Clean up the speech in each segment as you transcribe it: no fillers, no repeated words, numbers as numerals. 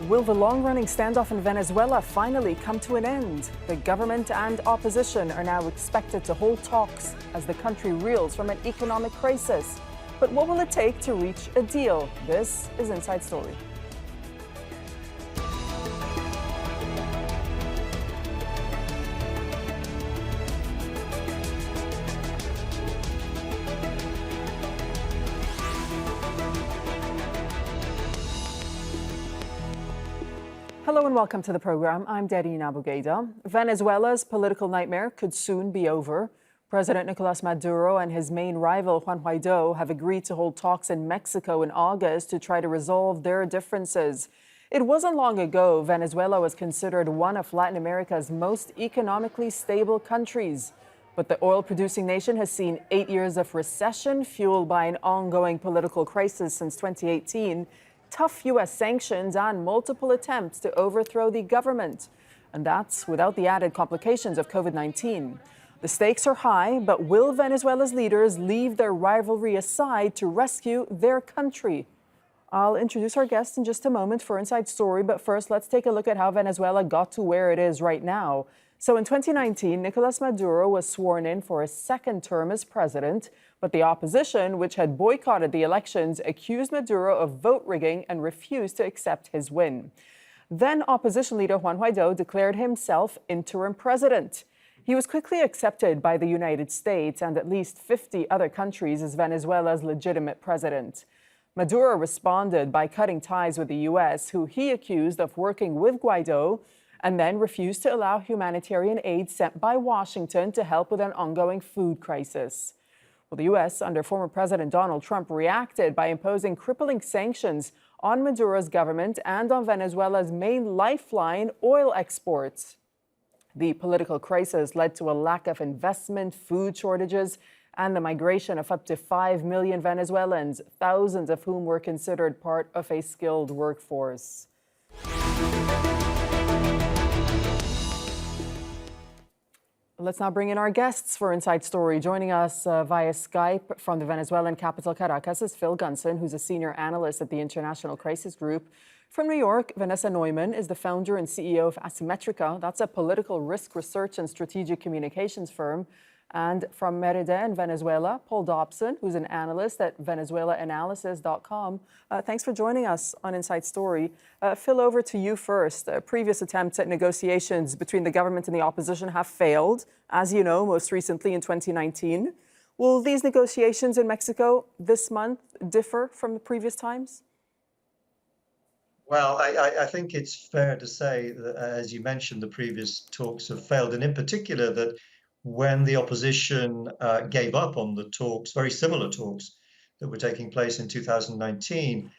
Will the long-running standoff in Venezuela finally come to an end? The government and opposition are now expected to hold talks as the country reels from an economic crisis. But what will it take to reach a deal? This is Inside Story. Hello and welcome to the program. I'm Dareen Ghaida. Venezuela's political nightmare could soon be over. President Nicolas Maduro and his main rival, Juan Guaido, have agreed to hold talks in Mexico in August to try to resolve their differences. It wasn't long ago Venezuela was considered one of Latin America's most economically stable countries. But the oil-producing nation has seen 8 years of recession fueled by an ongoing political crisis since 2018. Tough U.S. sanctions and multiple attempts to overthrow the government. And that's without the added complications of COVID-19. The stakes are high, but will Venezuela's leaders leave their rivalry aside to rescue their country? I'll introduce our guest in just a moment for Inside Story, but first let's take a look at how Venezuela got to where it is right now. So in 2019, Nicolas Maduro was sworn in for a second term as president, but the opposition, which had boycotted the elections, accused Maduro of vote rigging and refused to accept his win. Then opposition leader Juan Guaido declared himself interim president. He was quickly accepted by the United States and at least 50 other countries as Venezuela's legitimate president. Maduro responded by cutting ties with the U.S., who he accused of working with Guaido, and then refused to allow humanitarian aid sent by Washington to help with an ongoing food crisis. Well, the U.S., under former President Donald Trump, reacted by imposing crippling sanctions on Maduro's government and on Venezuela's main lifeline, oil exports. The political crisis led to a lack of investment, food shortages, and the migration of up to 5 million Venezuelans, thousands of whom were considered part of a skilled workforce. Let's now bring in our guests for Inside Story. Joining us via Skype from the Venezuelan capital, Caracas, is Phil Gunson, who's a senior analyst at the International Crisis Group. From New York, Vanessa Neumann is the founder and CEO of Asymmetrica. That's a political risk research and strategic communications firm. And from Merida in Venezuela, Paul Dobson, who's an analyst at VenezuelaAnalysis.com. Thanks for joining us on Inside Story. Phil, over to you first. Previous attempts at negotiations between the government and the opposition have failed, as you know, most recently in 2019. Will these negotiations in Mexico this month differ from the previous times? Well, I think it's fair to say that, as you mentioned, the previous talks have failed, and in particular that when the opposition gave up on the talks, very similar talks that were taking place in 2019,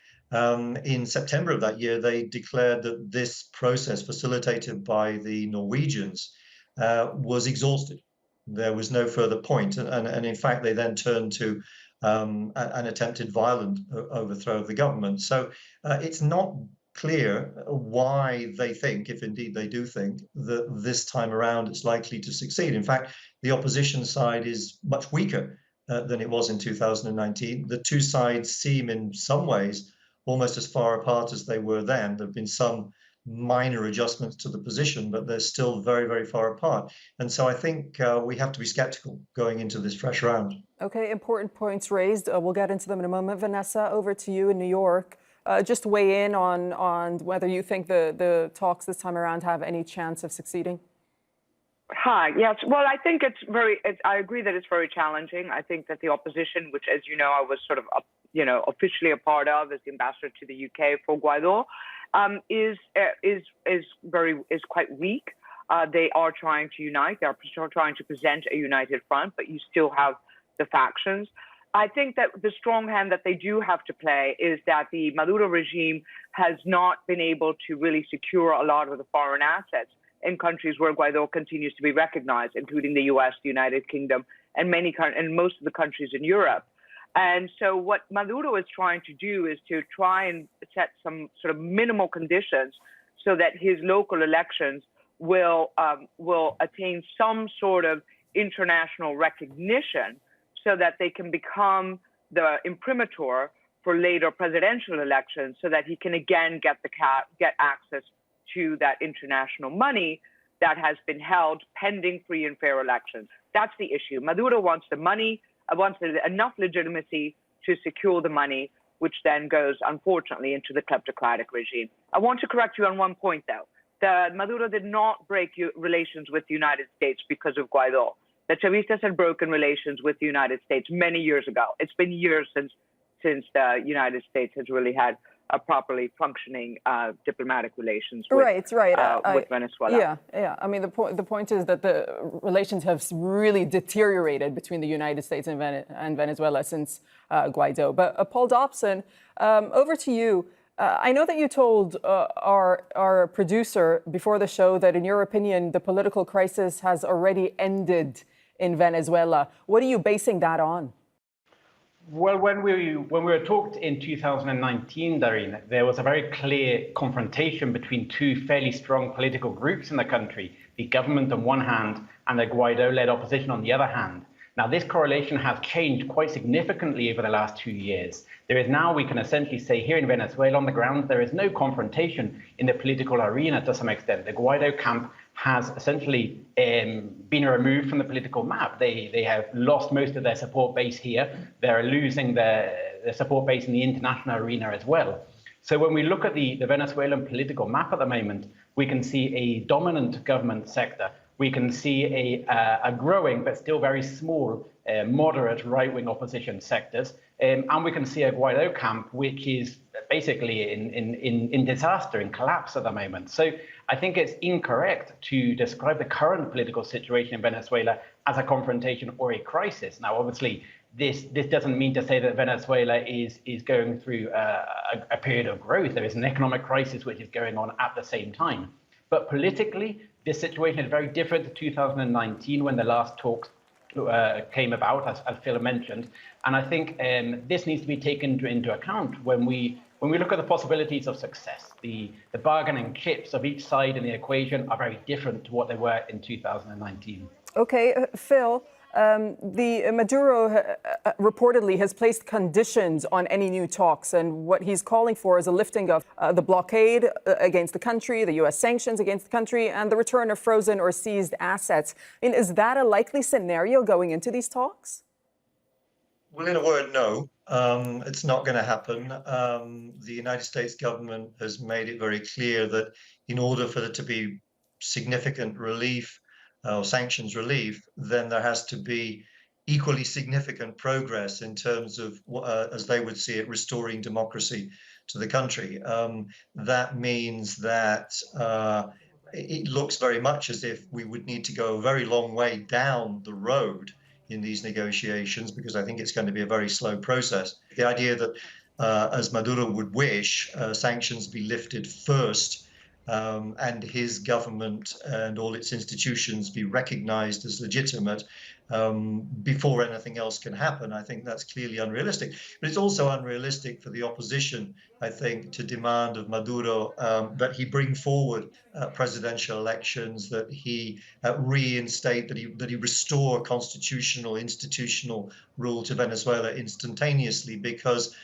in September of that year, they declared that this process facilitated by the Norwegians was exhausted. There was no further point. And in fact, they then turned to an attempted violent overthrow of the government. So it's not clear why they think, if indeed they do think, that this time around it's likely to succeed. In fact, the opposition side is much weaker than it was in 2019. The two sides seem in some ways almost as far apart as they were then. There have been some minor adjustments to the position, but they're still very, very far apart. And so I think we have to be skeptical going into this fresh round. Okay, important points raised. We'll get into them in a moment. Vanessa, over to you in New York. Just weigh in on whether you think the talks this time around have any chance of succeeding. Hi. Yes. Well, I think I agree that it's very challenging. I think that the opposition, which, as you know, I was sort of, officially a part of as the ambassador to the UK for Guaido, is quite weak. They are trying to unite. They are trying to present a united front, but you still have the factions. I think that the strong hand that they do have to play is that the Maduro regime has not been able to really secure a lot of the foreign assets in countries where Guaido continues to be recognized, including the U.S., the United Kingdom, and most of the countries in Europe. And so what Maduro is trying to do is to try and set some sort of minimal conditions so that his local elections will attain some sort of international recognition, so that they can become the imprimatur for later presidential elections so that he can again get access to that international money that has been held pending free and fair elections. That's the issue. Maduro wants the money, wants enough legitimacy to secure the money, which then goes, unfortunately, into the kleptocratic regime. I want to correct you on one point, though. Maduro did not break relations with the United States because of Guaido. The Chavistas had broken relations with the United States many years ago. It's been years since the United States has really had a properly functioning diplomatic relations with, with Venezuela. Yeah. I mean, the point is that the relations have really deteriorated between the United States and Venezuela since Guaido. But Paul Dobson, over to you. I know that you told our producer before the show that, in your opinion, the political crisis has already ended in Venezuela. What are you basing that on? Well, when we were talked in 2019, Dareen, there was a very clear confrontation between two fairly strong political groups in the country, the government on one hand and the Guaido-led opposition on the other hand. Now, this correlation has changed quite significantly over the last 2 years. There is now, we can essentially say here in Venezuela on the ground, there is no confrontation in the political arena to some extent. The Guaido camp has essentially been removed from the political map. They have lost most of their support base here. They're losing their support base in the international arena as well. So when we look at the Venezuelan political map at the moment, we can see a dominant government sector. We can see a growing but still very small moderate right-wing opposition sectors. And we can see a Guaido camp which is basically in disaster, in collapse at the moment. So I think it's incorrect to describe the current political situation in Venezuela as a confrontation or a crisis. Now, obviously, this doesn't mean to say that Venezuela is going through a period of growth. There is an economic crisis which is going on at the same time. But politically, this situation is very different to 2019 when the last talks came about, as Phil mentioned. And I think this needs to be taken into account when we look at the possibilities of success. The bargaining chips of each side in the equation are very different to what they were in 2019. Okay, Phil, the Maduro reportedly has placed conditions on any new talks, and what he's calling for is a lifting of the blockade against the country, the U.S. sanctions against the country, and the return of frozen or seized assets. I mean, is that a likely scenario going into these talks? Well, in a word, no. It's not going to happen. The United States government has made it very clear that in order for there to be significant relief or sanctions relief, then there has to be equally significant progress in terms of, as they would see it, restoring democracy to the country. That means that it looks very much as if we would need to go a very long way down the road in these negotiations, because I think it's going to be a very slow process. The idea that, as Maduro would wish, sanctions be lifted first, and his government and all its institutions be recognized as legitimate before anything else can happen, I think that's clearly unrealistic. But it's also unrealistic for the opposition, I think, to demand of Maduro that he bring forward presidential elections, that he reinstate, that he restore constitutional, institutional rule to Venezuela instantaneously, because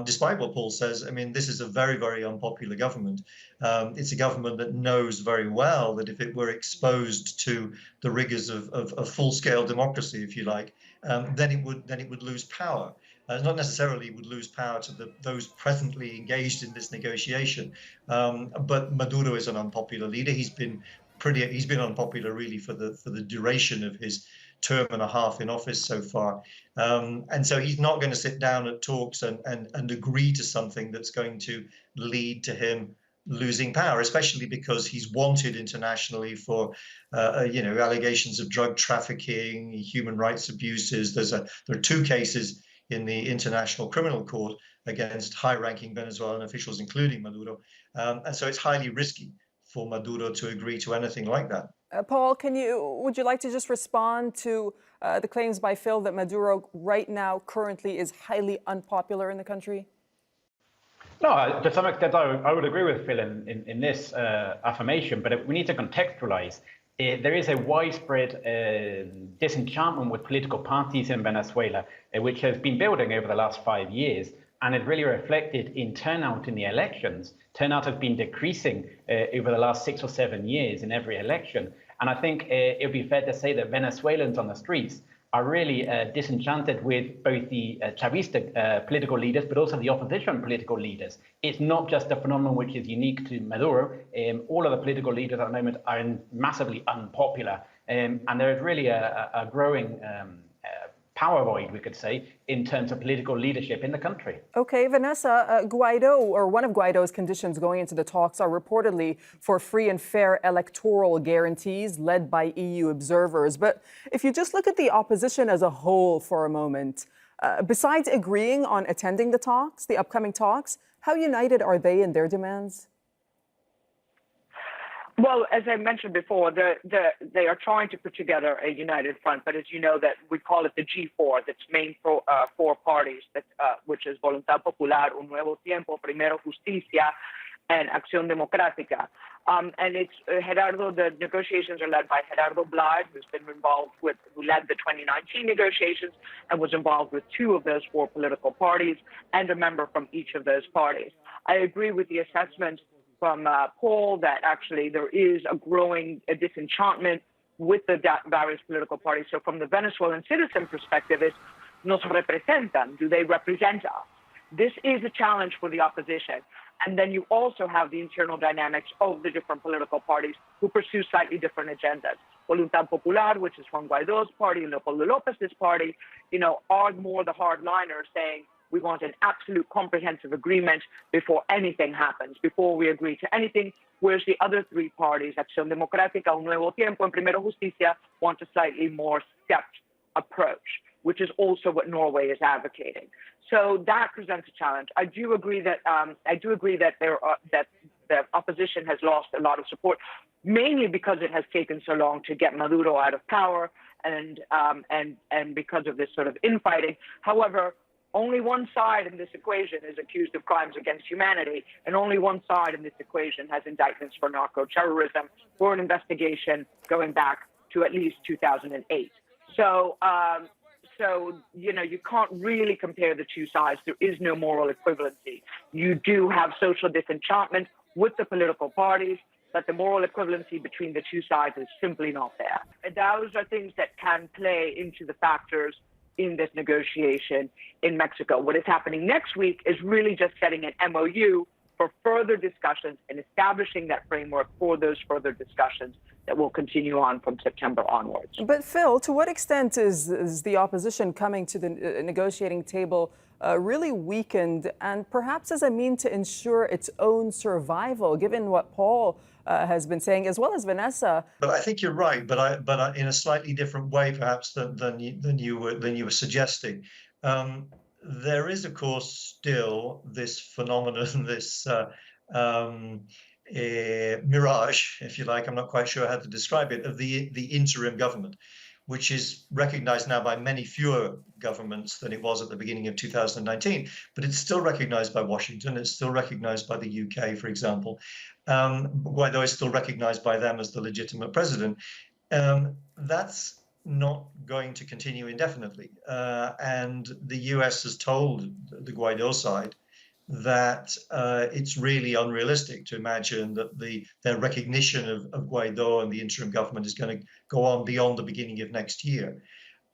despite what Paul says, I mean, this is a very, very unpopular government. It's a government that knows very well that if it were exposed to the rigors of full-scale democracy, if you like, then it would lose power. Not necessarily would lose power to those presently engaged in this negotiation, but Maduro is an unpopular leader. He's been unpopular really for the duration of his term and a half in office so far, and so he's not going to sit down at talks and agree to something that's going to lead to him losing power, especially because he's wanted internationally for allegations of drug trafficking, human rights abuses. There are 2 cases in the International Criminal Court against high-ranking Venezuelan officials, including Maduro, and so it's highly risky for Maduro to agree to anything like that. Paul, would you like to just respond to the claims by Phil that Maduro right now currently is highly unpopular in the country? No, to some extent, I would agree with Phil in this affirmation, but we need to contextualize. There is a widespread disenchantment with political parties in Venezuela, which has been building over the last 5 years. And it really reflected in turnout in the elections. Turnout has been decreasing over the last 6 or 7 years in every election. And I think it would be fair to say that Venezuelans on the streets are really disenchanted with both the Chavista political leaders, but also the opposition political leaders. It's not just a phenomenon which is unique to Maduro. All of the political leaders at the moment are massively unpopular. And there is really a growing power void, we could say, in terms of political leadership in the country. Okay, Vanessa, Guaido, or one of Guaido's conditions going into the talks are reportedly for free and fair electoral guarantees led by EU observers. But if you just look at the opposition as a whole for a moment, besides agreeing on attending the talks, the upcoming talks, how united are they in their demands? Well, as I mentioned before, they are trying to put together a united front, but as you know, that we call it the G4, that's main four parties, that which is Voluntad Popular, Un Nuevo Tiempo, Primero Justicia, and Acción Democrática. And it's Gerardo. The negotiations are led by Gerardo Blade, who led the 2019 negotiations and was involved with 2 of those 4 political parties and a member from each of those parties. I agree with the assessment from Paul that actually there is a growing disenchantment with the various political parties. So from the Venezuelan citizen perspective, it's nos representan, do they represent us? This is a challenge for the opposition. And then you also have the internal dynamics of the different political parties who pursue slightly different agendas. Voluntad Popular, which is Juan Guaido's party, and Leopoldo López's party, are more the hardliners saying, we want an absolute comprehensive agreement before anything happens, before we agree to anything, whereas the other 3 parties, Acción Democrática, Un Nuevo Tiempo, and Primero Justicia, want a slightly more stepped approach, which is also what Norway is advocating. So that presents a challenge. I do agree that that the opposition has lost a lot of support, mainly because it has taken so long to get Maduro out of power, and because of this sort of infighting. However, only one side in this equation is accused of crimes against humanity, and only one side in this equation has indictments for narco-terrorism for an investigation going back to at least 2008. So you can't really compare the 2 sides. There is no moral equivalency. You do have social disenchantment with the political parties, but the moral equivalency between the 2 sides is simply not there. And those are things that can play into the factors in this negotiation in Mexico. What is happening next week is really just setting an MOU for further discussions and establishing that framework for those further discussions that will continue on from September onwards. But Phil, to what extent is the opposition coming to the negotiating table really weakened, and perhaps as a mean to ensure its own survival, given what Paul has been saying, as well as Vanessa? But I think you're right, but in a slightly different way, perhaps than you were suggesting. There is, of course, still this phenomenon, this mirage, if you like. I'm not quite sure how to describe it, of the interim government, which is recognized now by many fewer governments than it was at the beginning of 2019. But it's still recognized by Washington. It's still recognized by the UK, for example. Guaido is still recognized by them as the legitimate president. That's not going to continue indefinitely. And the US has told the Guaido side that it's really unrealistic to imagine that their recognition of Guaido and the interim government is going to go on beyond the beginning of next year.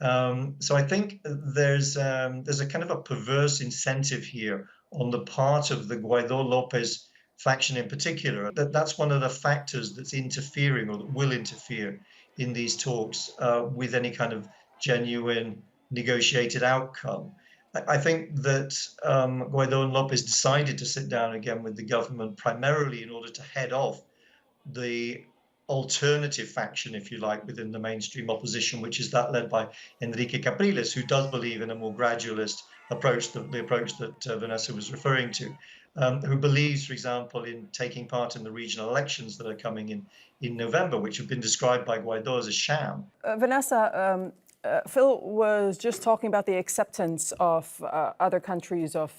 So I think there's a kind of a perverse incentive here on the part of the Guaido-Lopez faction in particular. That's one of the factors that's interfering, or that will interfere, in these talks with any kind of genuine negotiated outcome. I think that Guaido and Lopez decided to sit down again with the government primarily in order to head off the alternative faction, if you like, within the mainstream opposition, which is that led by Enrique Capriles, who does believe in a more gradualist approach, the approach that Vanessa was referring to, who believes, for example, in taking part in the regional elections that are coming in November, which have been described by Guaido as a sham. Vanessa, Phil was just talking about the acceptance of other countries of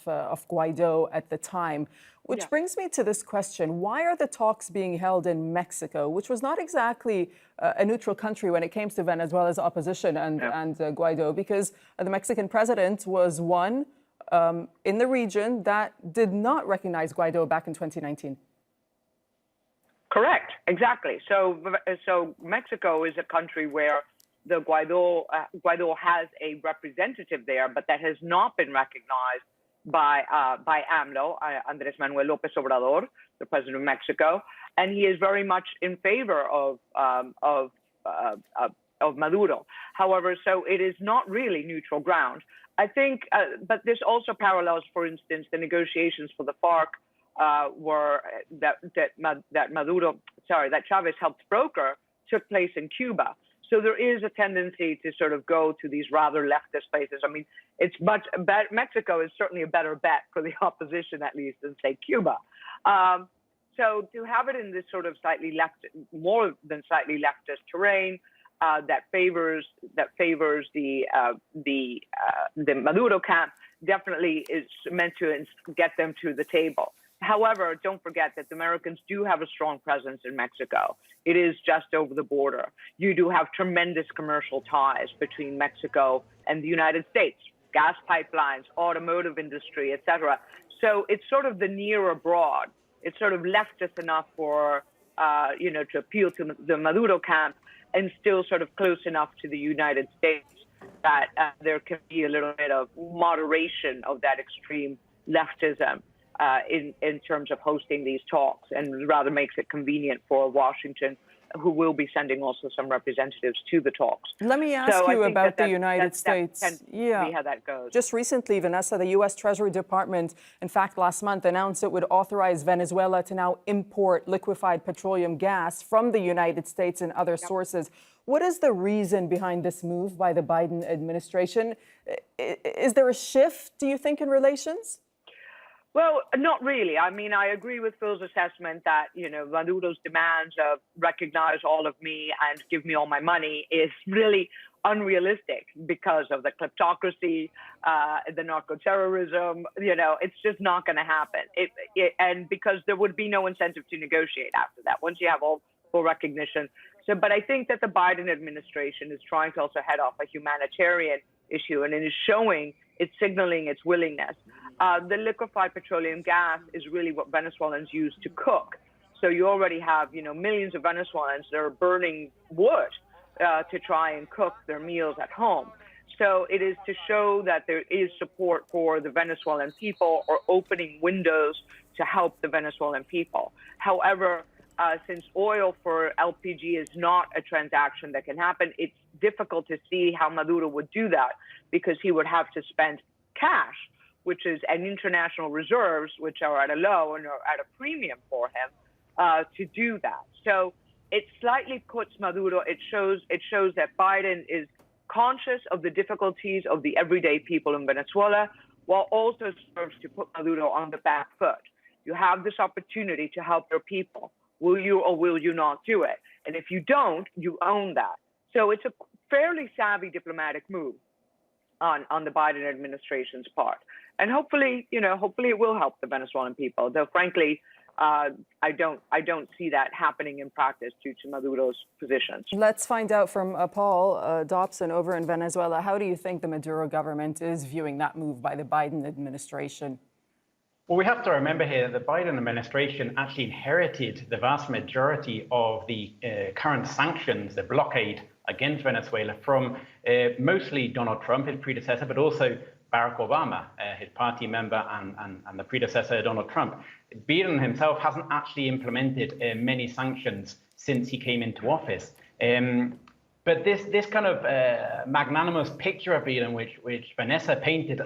Guaido at the time, which brings me to this question. Why are the talks being held in Mexico, which was not exactly a neutral country when it came to Venezuela's opposition and Guaido, because the Mexican president was, one, in the region that did not recognize Guaido back in 2019. Correct, exactly. So Mexico is a country where the Guaido has a representative there, but that has not been recognized by AMLO, Andrés Manuel López Obrador, the president of Mexico, and he is very much in favor of Maduro. However, so it is not really neutral ground. I think, but this also parallels, for instance, the negotiations for the FARC that Chavez helped broker took place in Cuba. So there is a tendency to sort of go to these rather leftist places. I mean, it's much better. Mexico is certainly a better bet for the opposition, at least, than say Cuba. So to have it in this sort of more than slightly leftist terrain that favors the Maduro camp definitely is meant to get them to the table. However, don't forget that the Americans do have a strong presence in Mexico. It is just over the border. You do have tremendous commercial ties between Mexico and the United States, gas pipelines, automotive industry, etc. So it's sort of the near abroad. It's sort of leftist enough for, to appeal to the Maduro camp and still sort of close enough to the United States that there can be a little bit of moderation of that extreme leftism. In terms of hosting these talks, and rather makes it convenient for Washington, who will be sending also some representatives to the talks. Let me ask you about the United States. Yeah, see how that goes. Just recently, Vanessa, the U.S. Treasury Department, in fact, last month announced it would authorize Venezuela to now import liquefied petroleum gas from the United States and other sources. What is the reason behind this move by the Biden administration? Is there a shift, do you think, in relations? Well, not really. I mean, I agree with Phil's assessment that, Maduro's demands of recognize all of me and give me all my money is really unrealistic because of the kleptocracy, the narco-terrorism. It's just not going to happen. And because there would be no incentive to negotiate after that once you have all full recognition. So, but I think that the Biden administration is trying to also head off a humanitarian issue, and it is it's signaling its willingness. The liquefied petroleum gas is really what Venezuelans use to cook. So you already have, millions of Venezuelans that are burning wood to try and cook their meals at home. So it is to show that there is support for the Venezuelan people or opening windows to help the Venezuelan people. However, since oil for LPG is not a transaction that can happen, it's difficult to see how Maduro would do that because he would have to spend cash, which is an international reserves, which are at a low and are at a premium for him to do that. So it slightly puts Maduro, it shows that Biden is conscious of the difficulties of the everyday people in Venezuela, while also serves to put Maduro on the back foot. You have this opportunity to help your people. Will you or will you not do it? And if you don't, you own that. So it's a fairly savvy diplomatic move on the Biden administration's part. And hopefully it will help the Venezuelan people, though frankly, I don't see that happening in practice due to Maduro's positions. Let's find out from Paul Dobson over in Venezuela. How do you think the Maduro government is viewing that move by the Biden administration? Well, we have to remember here that the Biden administration actually inherited the vast majority of the current sanctions, the blockade against Venezuela from mostly Donald Trump, his predecessor, but also Barack Obama, his party member and the predecessor Donald Trump. Biden himself hasn't actually implemented many sanctions since he came into office. But this kind of magnanimous picture of Biden, which Vanessa painted,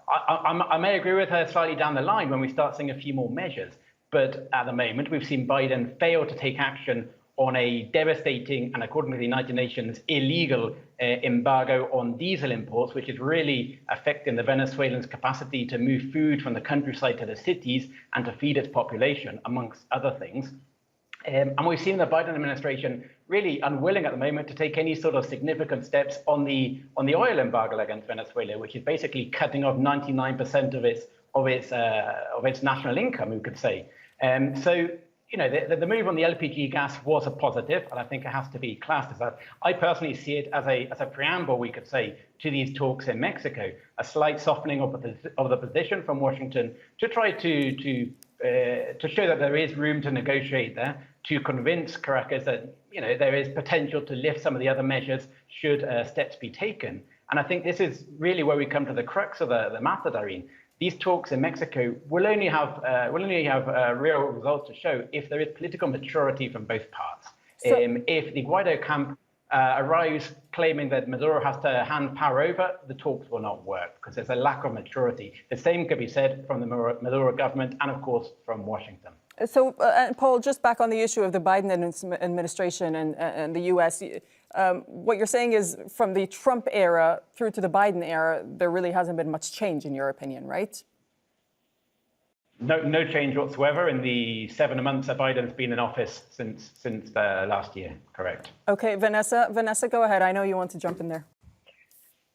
I may agree with her slightly down the line when we start seeing a few more measures. But at the moment, we've seen Biden fail to take action on a devastating and, according to the United Nations, illegal embargo on diesel imports, which is really affecting the Venezuelans' capacity to move food from the countryside to the cities and to feed its population, amongst other things. And we've seen the Biden administration really unwilling at the moment to take any sort of significant steps on the oil embargo against Venezuela, which is basically cutting off 99% of its national income, you could say. So the move on the LPG gas was a positive, and I think it has to be classed as that. I personally see it as a preamble, we could say, to these talks in Mexico, a slight softening of the position from Washington to try to show that there is room to negotiate there, to convince Caracas that there is potential to lift some of the other measures should steps be taken. And I think this is really where we come to the crux of the matter, Dareen. These talks in Mexico will only have real results to show if there is political maturity from both parts. So, if the Guaido camp arrives claiming that Maduro has to hand power over, the talks will not work because there's a lack of maturity. The same could be said from the Maduro government and, of course, from Washington. So, Paul, just back on the issue of the Biden administration and the U.S., what you're saying is from the Trump era through to the Biden era, there really hasn't been much change, in your opinion, right? No change whatsoever in the 7 months that Biden's been in office since last year, correct. Okay, Vanessa, go ahead. I know you want to jump in there.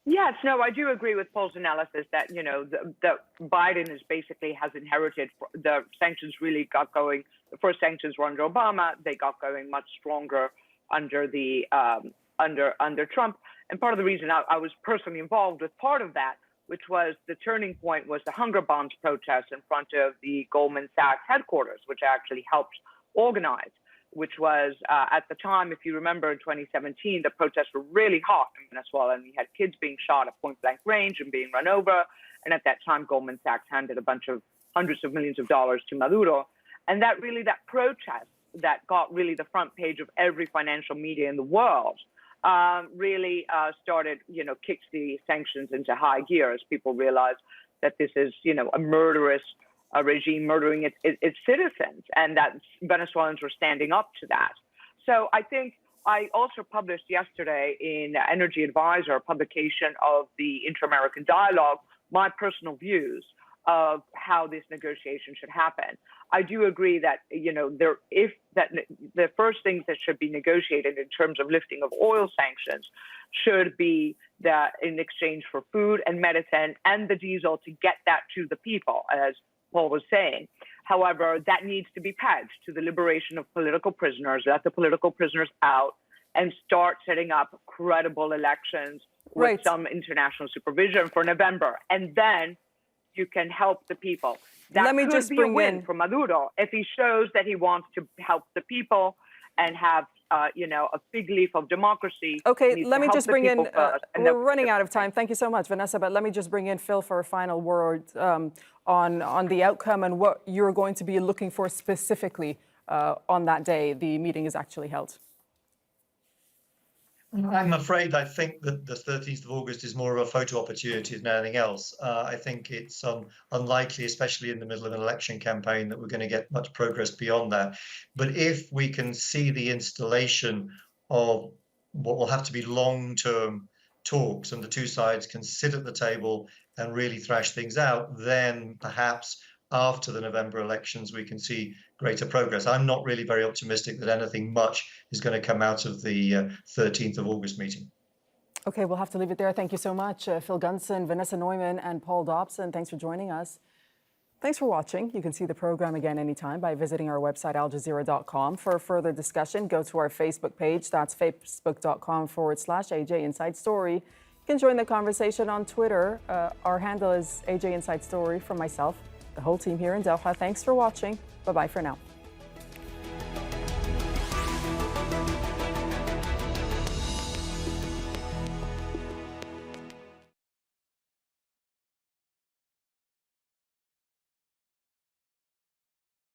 Yes, no, I do agree with Paul's analysis that, the Biden has inherited the sanctions really got going. The first sanctions were under Obama. They got going much stronger under the under Trump. And part of the reason I was personally involved with part of that, which was the turning point, was the hunger bonds protest in front of the Goldman Sachs headquarters, which I actually helped organize, which was at the time, if you remember, in 2017, the protests were really hot in Venezuela, and we had kids being shot at point blank range and being run over. And at that time, Goldman Sachs handed a bunch of hundreds of millions of dollars to Maduro. And that protest that got really the front page of every financial media in the world really started, kicked the sanctions into high gear as people realized that this is, a murderous regime murdering its citizens, and that Venezuelans were standing up to that. So I think I also published yesterday in Energy Advisor, a publication of the Inter-American Dialogue, my personal views of how this negotiation should happen. I do agree that, the first things that should be negotiated in terms of lifting of oil sanctions should be that in exchange for food and medicine and the diesel to get that to the people, as Paul was saying. However, that needs to be pegged to the liberation of political prisoners, let the political prisoners out, and start setting up credible elections with some international supervision for November. And then you can help the people. That could be a win for Maduro if he shows that he wants to help the people and have, a fig leaf of democracy. Okay, let me just bring in, we're running out of time. Thank you so much, Vanessa, but let me just bring in Phil for a final word on the outcome and what you're going to be looking for specifically on that day the meeting is actually held. I'm afraid I think that the 13th of August is more of a photo opportunity than anything else. I think it's unlikely, especially in the middle of an election campaign, that we're going to get much progress beyond that. But if we can see the installation of what will have to be long-term talks and the two sides can sit at the table and really thrash things out, then perhaps after the November elections, we can see greater progress. I'm not really very optimistic that anything much is going to come out of the 13th of August meeting. Okay, we'll have to leave it there. Thank you so much, Phil Gunson, Vanessa Neumann, and Paul Dobson. Thanks for joining us. Thanks for watching. You can see the program again anytime by visiting our website, al-jazeera.com. For further discussion, go to our Facebook page. That's facebook.com/AJ Inside Story. You can join the conversation on Twitter. Our handle is AJ Inside Story. From myself, the whole team here in Doha. Thanks for watching. Bye-bye for now.